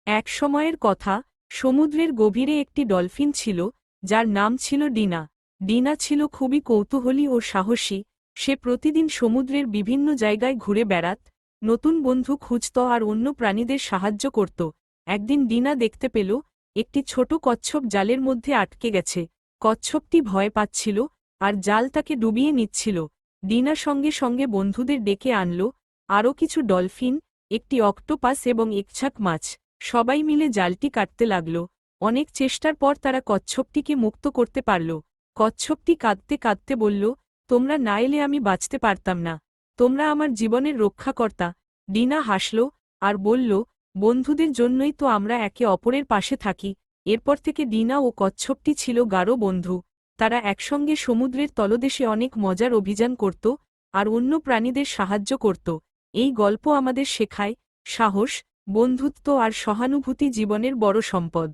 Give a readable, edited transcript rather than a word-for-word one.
এক সময়ের কথা, সমুদ্রের গভীরে একটি ডলফিন ছিল, যার নাম ছিল ডিনা। ডিনা ছিল খুবই কৌতূহলী ও সাহসী। সে প্রতিদিন সমুদ্রের বিভিন্ন জায়গায় ঘুরে বেড়াত, নতুন বন্ধু খুঁজত আর অন্য প্রাণীদের সাহায্য করত। একদিন ডিনা দেখতে পেল, একটি ছোট কচ্ছপ জালের মধ্যে আটকে গেছে। কচ্ছপটি ভয় পাচ্ছিল, আর জাল তাকে ডুবিয়ে নিচ্ছিল। ডিনা সঙ্গে সঙ্গে বন্ধুদের ডেকে আনল, আরও কিছু ডলফিন, একটি অক্টোপাস এবং একঝাঁক মাছ। সবাই মিলে জালটি কাটতে লাগল। অনেক চেষ্টার পর তারা কচ্ছপটিকে মুক্ত করতে পারল। কচ্ছপটি কাঁদতে কাঁদতে বলল, তোমরা না এলে আমি বাঁচতে পারতাম না। তোমরা আমার জীবনের রক্ষাকর্তা। ডিনা হাসল আর বলল, বন্ধুদের জন্যই তো আমরা একে অপরের পাশে থাকি। এরপর থেকে ডিনা ও কচ্ছপটি ছিল গাঢ় বন্ধু। তারা একসঙ্গে সমুদ্রের তলদেশে অনেক মজার অভিযান করত আর অন্য প্রাণীদের সাহায্য করত। এই গল্প আমাদের শেখায়, সাহস, বন্ধুত্ব আর সহানুভূতি জীবনের বড় সম্পদ।